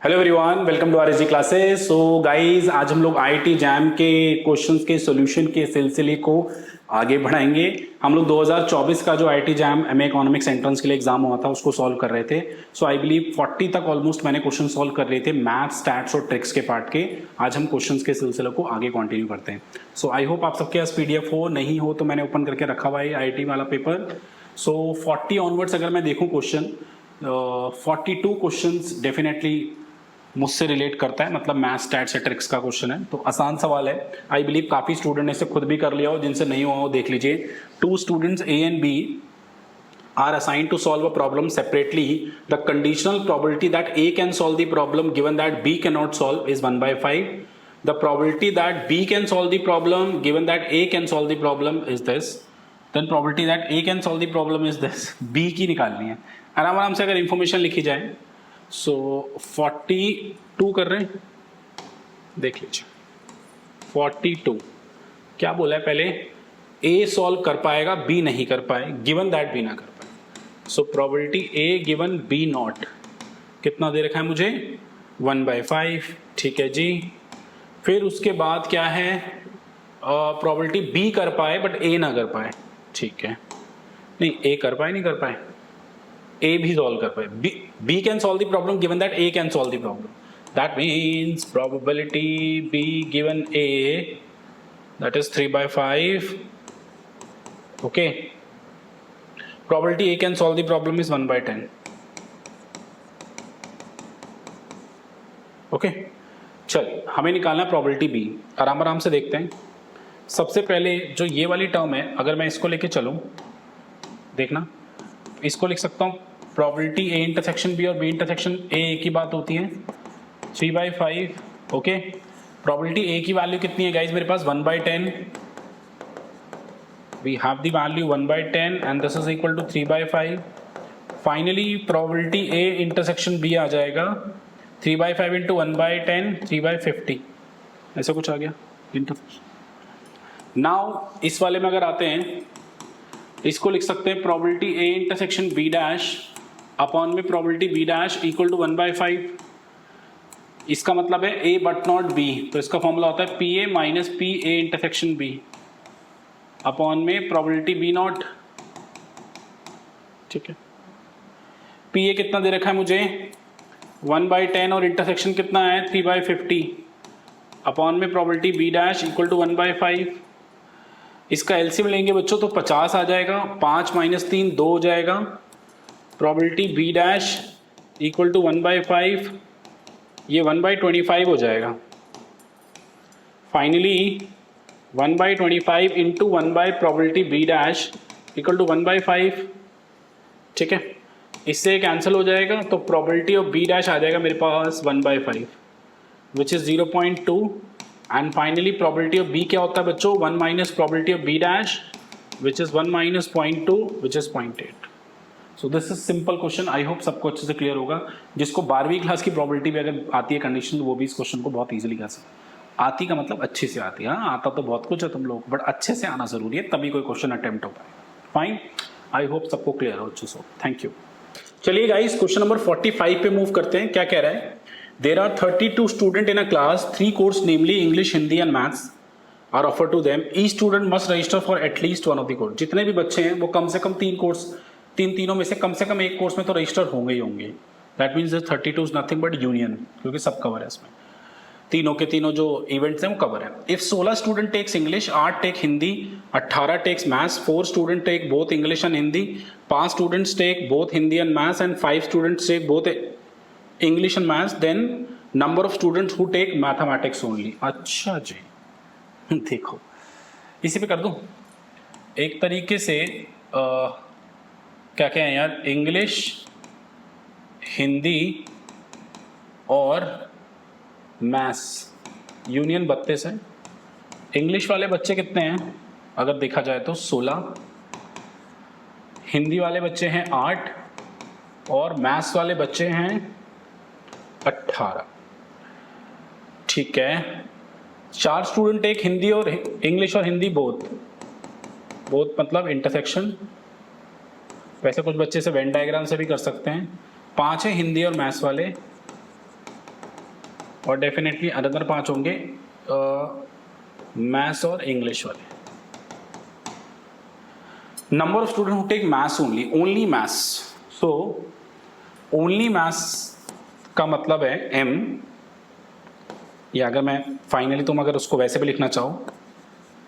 Hello everyone, welcome to RSG classes. So guys, आज हम लोग आईआईटी जैम के क्वेश्चंस के सॉल्यूशन के सिलसिले को आगे बढ़ाएंगे। हम लोग 2024 का जो IIT jam MA economics entrance के लिए एग्जाम हुआ था उसको सॉल्व कर रहे थे। सो आई बिलीव 40 तक ऑलमोस्ट मैंने क्वेश्चन सॉल्व कर रहे थे मैथ्स, स्टैट्स और ट्रिक्स के पार्ट के। आज हम क्वेश्चंस के सिलसिले को आगे कंटिन्यू करते हैं। सो आई होप आप सबके पास पीडीएफ हो, नहीं हो तो मैंने ओपन करके रखा हुआ है आईआईटी वाला पेपर। सो 40 ऑनवर्ड्स अगर मैं देखूँ क्वेश्चन, 42 क्वेश्चंस डेफिनेटली मुझसे रिलेट करता है, मतलब मैथ्स, स्टैट्स या ट्रिक्स का क्वेश्चन है, तो आसान सवाल है। आई बिलीव काफी स्टूडेंट ने इसे खुद भी कर लिया हो, जिनसे नहीं हुआ हो देख लीजिए। 2 students A and B are assigned to solve a problem separately. The conditional probability that A can solve the problem given that B cannot solve is 1 by 5. The probability that B can solve the problem given that A can solve the problem is this. Then probability that A can solve the problem is this. B की निकालनी है। आराम आराम से अगर information लिखी जाए, सो 42 कर रहे हैं, देख लीजिए 42 क्या बोला है पहले, A सॉल्व कर पाएगा, B नहीं कर पाए, गिवन दैट B ना कर पाए। So probability A given B not कितना दे रखा है मुझे, 1 by 5। ठीक है जी। फिर उसके बाद क्या है, प्रोबेबिलिटी B कर पाए बट A ना कर पाए। ठीक है, नहीं A कर पाए, नहीं कर पाए, A भी सॉल्व कर पाए। B can solve the problem given that A can solve the problem. That means probability B given A, that is 3 by 5. Okay. Probability A can solve the problem is 1 by 10. Okay. चलिए, हमें निकालना है probability B। आराम आराम से देखते हैं। सबसे पहले जो ये वाली टर्म है, अगर मैं इसको लेके चलूं, देखना, इसको लिख सकता हूं probability A इंटरसेक्शन B और B इंटरसेक्शन A की बात होती है 3 by 5। ओके। probability A की वैल्यू कितनी है गाइज मेरे पास, 1 by 10। we have the value 1 by 10 and this is equal to 3 by 5। finally probability A intersection B आ जाएगा 3 by 5 into 1 by 10, 3 by 50, ऐसा कुछ आ गया इंटरसेक्शन। नाउ इस वाले में अगर आते हैं, इसको लिख सकते हैं probability A intersection B dash upon में probability B dash equal to 1 by 5। इसका मतलब है A but not B, तो इसका फॉर्मूला होता है PA minus PA intersection B upon में प्रोबेबिलिटी B नॉट। ठीक है, PA कितना दे रखा है मुझे, 1 by 10 और इंटरसेक्शन कितना है 3 by 50 अपॉन में probability B dash equal to 1 by 5। इसका एलसीएम लेंगे बच्चों तो 50 आ जाएगा, 5 माइनस 3 2 हो जाएगा। Probability B dash equal to 1 by 5, ये 1 by 25 हो जाएगा। Finally 1 by 25 into 1 by probability B dash equal to 1 by 5। ठीक है, इससे कैंसिल हो जाएगा, तो probability ऑफ B dash आ जाएगा मेरे पास 1 by 5 which is 0.2। And finally probability of B क्या होता है बच्चों, 1 minus probability of B dash which is 1 minus 0.2 which is 0.8। So this is simple question. I hope सबको अच्छे से क्लियर होगा। जिसको 12वीं क्लास की probability भी अगर आती है कंडीशन, तो वो भी इस क्वेश्चन को बहुत ईजिली कर सकते। आती का मतलब अच्छे से आती है, हाँ आता तो बहुत कुछ है तुम लोग, बट अच्छे से आना जरूरी है, तभी कोई क्वेश्चन अटेम्प्ट हो पाए। फाइन, आई होप सबको क्लियर हो अच्छे से। Thank you. चलिए गाइस, क्वेश्चन नंबर 45 पे मूव करते हैं। क्या कह रहा है, there are 32 student in a class, 3 course namely English, Hindi and maths are offer to them. Each student must register for at least one of the course. जितने भी बच्चे हैं वो कम से कम 3 कोर्स, तीनों में से कम एक कोर्स में तो रजिस्टर होंगे ही होंगे। That means 32 is nothing but union, क्योंकि सब कवर है इसमें, तीनों के तीनों जो इवेंट्स हैं वो कवर है। If 16 student takes English, 8 take Hindi, 18 takes maths, 4 student take both English and Hindi, 5 students take both Hindi and maths and 5 students take both English and maths, then number of students who take mathematics only. अच्छा जी, देखो इसी पे कर दूं एक तरीके से, क्या क्या है यार, इंग्लिश, हिंदी और मैथ्स यूनियन 32 है। इंग्लिश वाले बच्चे कितने हैं अगर देखा जाए तो 16, हिंदी वाले बच्चे हैं 8 और मैथ्स वाले बच्चे हैं 18। ठीक है, 4 स्टूडेंट एक हिंदी और इंग्लिश और हिंदी बोथ मतलब इंटरसेक्शन। वैसे कुछ बच्चे से वेन डायग्राम से भी कर सकते हैं। 5 है हिंदी और मैथ्स वाले, और डेफिनेटली अदर 5 होंगे मैथ्स और इंग्लिश वाले। Number of student who take maths only maths, so only maths का मतलब है m, या अगर मैं फाइनली तुम अगर उसको वैसे भी लिखना चाहो,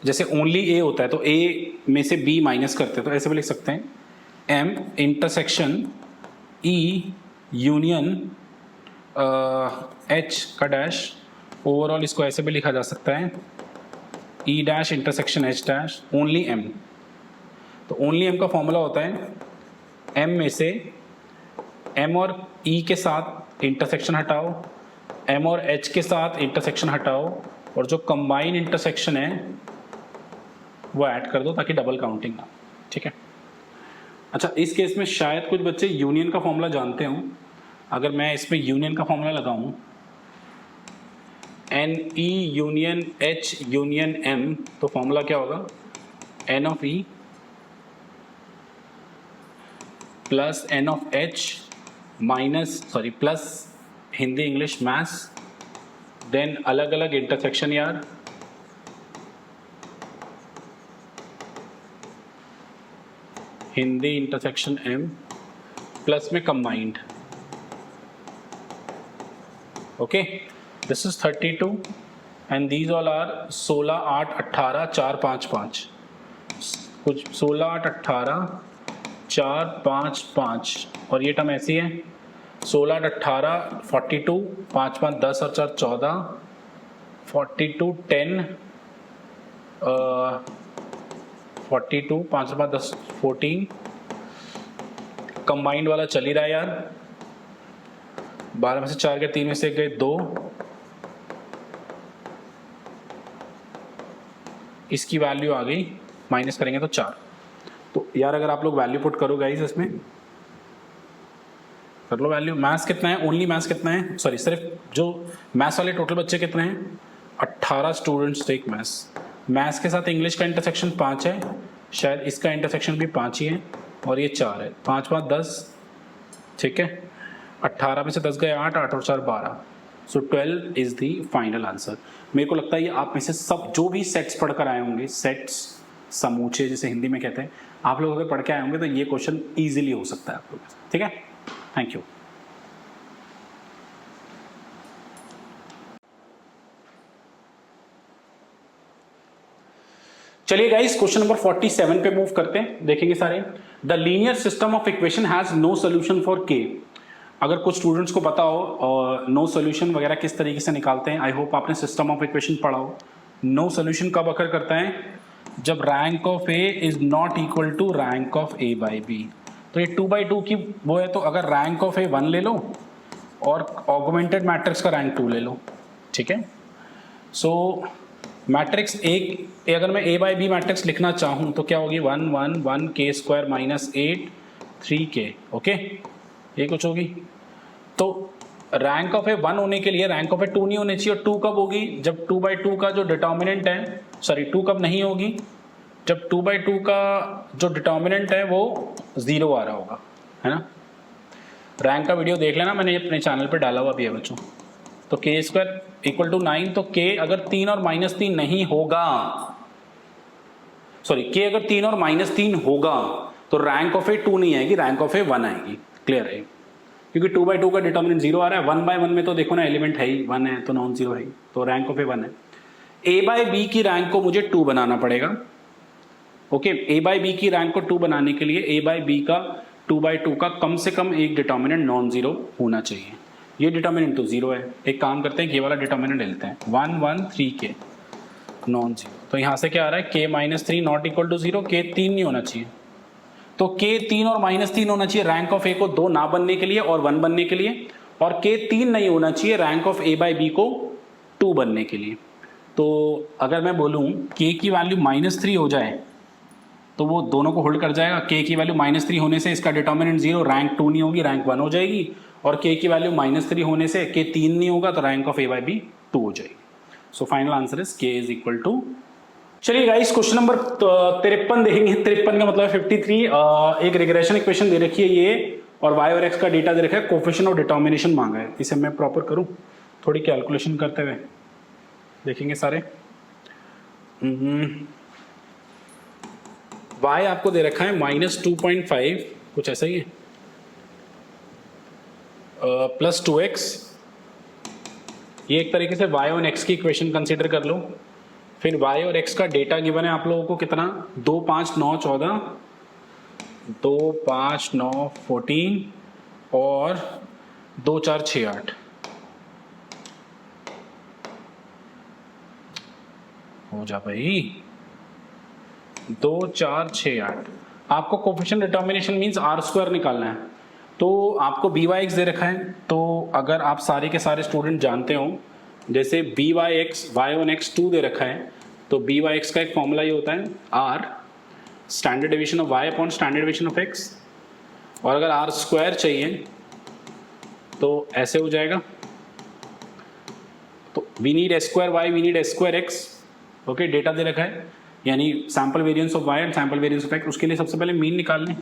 जैसे ओनली a होता है तो a में से b माइनस करते हैं तो ऐसे भी लिख सकते हैं m intersection e union h का डैश, ओवरऑल इसको ऐसे भी लिखा जा सकता है e dash intersection h dash only m। तो ओनली m का फॉर्मूला होता है m में से m और e के साथ इंटरसेक्शन हटाओ, m और h के साथ इंटरसेक्शन हटाओ, और जो कंबाइन इंटरसेक्शन है वो ऐड कर दो ताकि डबल काउंटिंग ना, ठीक है। अच्छा, इस केस में शायद कुछ बच्चे यूनियन का फॉर्मूला जानते हो। अगर मैं इसमें यूनियन का फॉर्मूला लगाऊं N E union H union M, तो फॉर्मूला क्या होगा N of E plus N of H plus Hindi English maths, then अलग अलग इंटरसेक्शन यार, हिंदी इंटरसेक्शन एम प्लस में combined. Okay, this is 32 and these all are 16, 8, 18, 4, 5, 5, कुछ 16, 8, 18, 4, 5, 5, और ये टर्म ऐसी है 16, 8, 18, 42, 5, 5, 10 और 4, 14, 42, 10, 42, 5, 5, 10, 14, कंबाइंड वाला चल ही रहा है यार, 12 में से 4 गए, 3 में से गए 2, इसकी वैल्यू आ गई, माइनस करेंगे तो 4। तो यार अगर आप लोग वैल्यू पुट करो गाइस, इसमें कर लो वैल्यू। मैथ्स कितना है, ओनली मैथ्स कितना है, सॉरी सिर्फ जो मैथ्स वाले टोटल बच्चे कितने हैं, 18 स्टूडेंट्स टेक मैथ्स। मैथ्स के साथ इंग्लिश का इंटरसेक्शन 5 है, शायद इसका इंटरसेक्शन भी 5 ही है, और ये 4 है, 5, 5, 10, ठीक है। 18 में से 10 गए 8, 8 और 4 12, सो 12 इज द फाइनल आंसर। मेरे को लगता है ये आप में से सब जो भी सेट्स पढ़कर आए होंगे, सेट्स समूचे जिसे हिंदी में कहते हैं, आप लोग अगर पढ़ के आए होंगे तो ये क्वेश्चन ईजिली हो सकता है आप लोग, ठीक है। Thank you. चलिए गाइस, क्वेश्चन नंबर 47 पे मूव करते हैं, देखेंगे सारे। The linear system of equation has no solution for K. अगर कुछ स्टूडेंट्स को पता हो और नो सोल्यूशन वगैरह किस तरीके से निकालते हैं, आई होप आपने सिस्टम ऑफ इक्वेशन पढ़ा हो। नो सोल्यूशन कब अकर करता है, जब rank of A is not equal to rank of A by B. तो ये 2/2 की वो है, तो अगर रैंक ऑफ ए 1 ले लो और ऑगमेंटेड मैट्रिक्स का रैंक 2 ले लो, ठीक है। सो मैट्रिक्स एक अगर मैं ए बाई बी मैट्रिक्स लिखना चाहूँ तो क्या होगी, 1 1 1 के स्क्वायर माइनस 8 3 के, ओके, ये कुछ होगी। तो रैंक ऑफ ए 1 होने के लिए रैंक ऑफ ए 2 नहीं होनी चाहिए, और 2 कब होगी, जब 2/2 का जो डिटर्मिनेंट है, सॉरी 2 कब नहीं होगी, जब 2/2 का जो डिटर्मिनेंट है वो 0 आ रहा होगा, है ना। रैंक का वीडियो देख लेना, मैंने अपने चैनल पे डाला हुआ भी है बच्चों। तो के स्क्वायर इक्वल टू 9, तो के अगर 3 और -3 नहीं होगा, सॉरी के अगर 3 और -3 होगा तो रैंक ऑफ ए 2 नहीं आएगी, रैंक ऑफ ए 1 आएगी। क्लियर है, क्योंकि 2/2 का डिटर्मिनेंट 0 आ रहा है, 1/1 में तो देखो ना एलिमेंट है ही 1 है, तो नॉन 0 है ही, तो रैंक ऑफ ए 1 है। ए बाई बी की रैंक को मुझे 2 बनाना पड़ेगा, ओके। ए बाई बी की रैंक को 2 बनाने के लिए ए बाई बी का 2/2 का कम से कम एक डिटर्मिनेंट नॉन 0 होना चाहिए। ये डिटर्मिनेंट तो 0 है, एक काम करते हैं ये वाला डिटर्मिनेंट लेते हैं, 1 1 3 के नॉन 0। तो यहाँ से क्या आ रहा है, के -3 नॉट इक्वल टू 0, के 3 नहीं होना चाहिए, तो के 3 और -3 होना चाहिए रैंक ऑफ ए को 2 ना बनने के लिए और 1 बनने के लिए, और के 3 नहीं होना चाहिए rank of A by B को 2 बनने के लिए। तो अगर मैं बोलूँ के की वैल्यू -3 हो जाए तो वो दोनों को होल्ड कर जाएगा। के की वैल्यू -3 होने से इसका डिटर्मिनेंट 0, रैंक 2 नहीं होगी, रैंक 1 हो जाएगी, और के की वैल्यू -3 होने से के 3 नहीं होगा तो rank of A by B 2 हो जाएगी। So final answer is K is equal to. चलिए गाइस, क्वेश्चन नंबर 53 देखेंगे। 53 का मतलब 53। एक रिग्रेशन इक्वेशन दे रखी है ये, और y और x का डेटा दे रखा है, कोफिशिएंट ऑफ डिटर्मिनेशन मांगा है। इसे मैं प्रॉपर करूं, थोड़ी कैलकुलेशन करते हुए देखेंगे सारे। y आपको दे रखा है -2.5 कुछ ऐसा ही है, प्लस 2x, ये एक तरीके से y और x की इक्वेशन कंसीडर कर लो। फिर y और x का डेटा गिवन है आप लोगों को कितना, 2 5 9 14, 2 5 9 14 और 2 4 6 8। हो जा भाई, 2 4 6 8। आपको coefficient determination means R square निकालना है। तो आपको बी वाई एक्स दे रखा है, तो अगर आप सारे के सारे स्टूडेंट जानते हो, जैसे B Y X Y one X 2 दे रखा है, तो बी वाई एक्स का एक फॉर्मूला ये होता है R standard deviation of Y upon standard deviation of X, और अगर आर स्क्वायर चाहिए तो ऐसे हो जाएगा, तो we need S square Y, we need S square X. Okay, data दे रखा है, यानी sample variance of Y and sample variance of X. उसके लिए सबसे पहले मीन निकाल लें।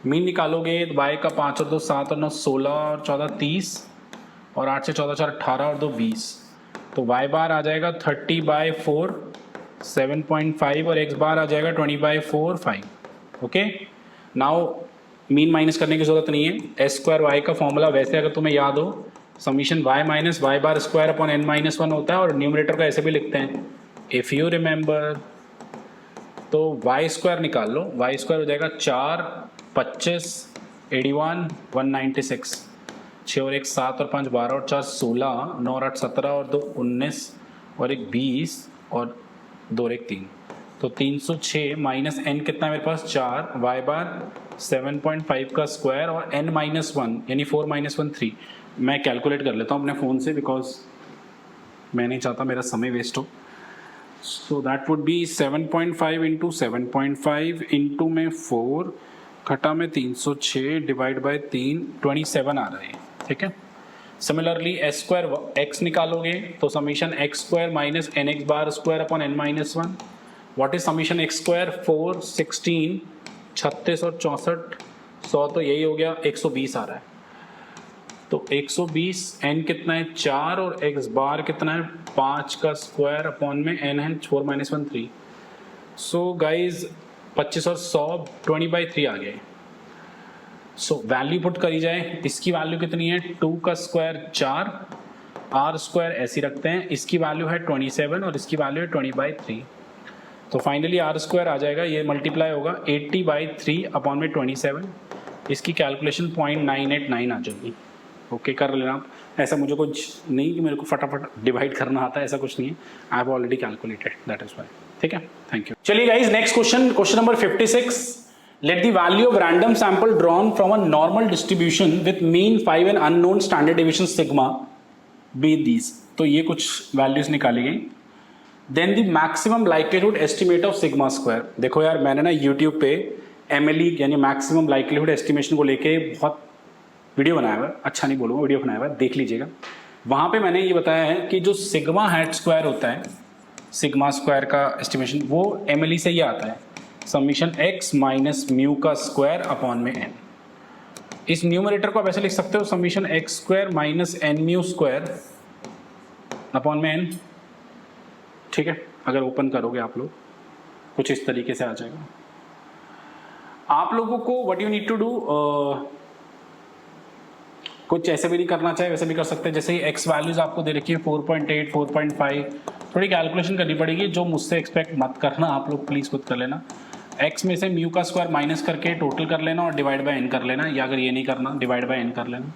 मीन निकालोगे तो वाई का 5 और 2 7 और 9 16 और 14 30 और 8 से 14 4 18 और 2 20, तो वाई बार आ जाएगा 30/4 7.5 और एक्स बार आ जाएगा 20/4 5। ओके, नाउ मीन माइनस करने की जरूरत नहीं है। एस स्क्वायर वाई का फॉर्मूला वैसे अगर तुम्हें याद हो, समीशन वाई माइनस वाई बार स्क्वायर अपॉन एन माइनस 1 होता है, और न्यूमरेटर का ऐसे भी लिखते हैं इफ यू रिमेंबर। तो वाई स्क्वायर निकाल लो, वाई स्क्वायर हो जाएगा 4 25 81 196, 6 और 1 7 और 5 12 और 4 16 9 और 8 17 और 2 19 और 1 20 और 2 और 1 3, तो 306 माइनस एन कितना है मेरे पास 4, वाई बार 7.5 का स्क्वायर और n माइनस 1 यानी 4 माइनस 1 3। मैं कैलकुलेट कर लेता हूँ अपने फ़ोन से, बिकॉज मैं नहीं चाहता मेरा समय वेस्ट हो। So that would be 7.5 into 7.5 into में 4 घटा में 306 डिवाइड बाई 3 27 आ रहा है, ठीक है। सिमिलरली एस स्क्वायर एक्स निकालोगे तो summation X square minus N X bar square upon N minus 1। What is summation X square 4 16 36 और 64 100, तो यही हो गया 120 आ रहा है। तो 120 n कितना है 4 और x बार कितना है 5 का स्क्वायर अपॉन में n है 4 माइनस 1 3। सो गाइज 25 और 100 20/3 आ गए। सो वैल्यू पुट करी जाए, इसकी वैल्यू कितनी है 2 का स्क्वायर 4, r स्क्वायर ऐसी रखते हैं, इसकी वैल्यू है 27 और इसकी वैल्यू है 20/3। तो फाइनली r स्क्वायर आ जाएगा, ये मल्टीप्लाई होगा 80/3 अपॉन में 27, इसकी कैलकुलेशन 0.989 आ जाएगी। ओके, कर लेना आप, ऐसा मुझे कुछ नहीं कि मेरे को फटाफट डिवाइड करना आता है, ऐसा कुछ नहीं है, I have already calculated, that is why. ठीक है, थैंक यू। चलिए guys, next question, question number 56। Let the value of random sample drawn from a normal distribution with mean 5 and unknown standard deviation sigma be these. तो ये कुछ values निकाली गई। Then the maximum likelihood estimate of sigma square. देखो यार, मैंने ना YouTube पे MLE यानी मैक्सिमम लाइक्लीहुड एस्टिमेशन को लेके बहुत वीडियो बनाया हुआ है, अच्छा नहीं बोलूँगा, वीडियो बनाया हुआ है, देख लीजिएगा। वहाँ पे मैंने ये बताया है कि जो सिग्मा हैट स्क्वायर होता है, सिग्मा स्क्वायर का एस्टिमेशन वो MLE से ही आता है, समीशन x माइनस म्यू का स्क्वायर अपॉन में n। इस न्यूमरेटर को आप ऐसे लिख सकते हो, summation x square minus N mu square upon में n। ठीक है, अगर ओपन करोगे आप लोग कुछ इस तरीके से आ जाएगा। आप लोगों को what you need to do, कुछ ऐसे भी नहीं करना चाहिए, वैसे भी कर सकते हैं। जैसे ही x वैल्यूज आपको दे रखी है 4.8 4.5, थोड़ी कैलकुलेशन करनी पड़ेगी, जो मुझसे एक्सपेक्ट मत करना, आप लोग प्लीज खुद कर लेना। x में से म्यू का स्क्वायर माइनस करके टोटल कर लेना और डिवाइड बाय n कर लेना, या अगर ये नहीं करना डिवाइड बाय n कर लेना।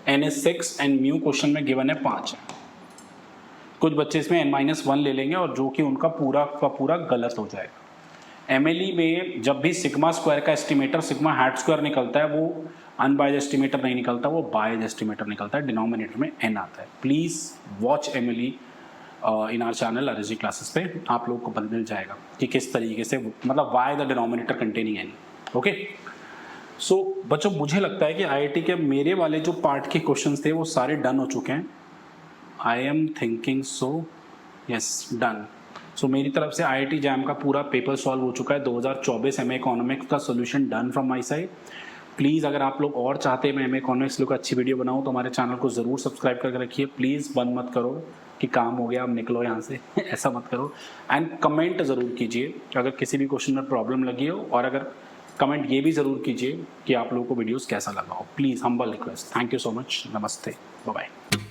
n is 6 and mu question में गिवन है 5 है। कुछ बच्चे इसमें n-1 ले लेंगे और जो कि उनका पूरा का पूरा गलत हो जाएगा। MLE में जब भी सिग्मा स्क्वायर का एस्टिमेटर सिग्मा हैट स्क्वायर निकलता है, वो अनबाइज एस्टिमेटर नहीं निकलता, वो बाइज एस्टिमेटर निकलता है, डिनोमिनेटर में n आता है। Please watch MLE in our channel RSG classes पे, आप लोगों को पता मिल जाएगा कि किस तरीके से, मतलब why the denominator containing n। Okay, so बच्चों मुझे लगता है कि IIT के मेरे वाले जो पार्ट के क्वेश्चंस थे वो सारे डन हो चुके हैं। I am thinking so, yes done. So मेरी तरफ से IIT जैम का पूरा पेपर सॉल्व हो चुका है। 2024 MA इकोनॉमिक्स का solution done from my side. Please अगर आप लोग और चाहते हैं मैं एमए इकोनॉमिक्स लोग अच्छी वीडियो बनाऊँ तो हमारे चैनल को ज़रूर सब्सक्राइब करके रखिए। प्लीज़ बंद मत करो कि काम हो गया अब निकलो यहाँ से ऐसा मत करो। एंड कमेंट ज़रूर कीजिए अगर किसी भी क्वेश्चन में प्रॉब्लम लगी हो, और अगर कमेंट ये भी ज़रूर कीजिए कि आप लोगों को वीडियोस कैसा लगा हो। Please humble request. Thank you so much. नमस्ते, बाय बाय।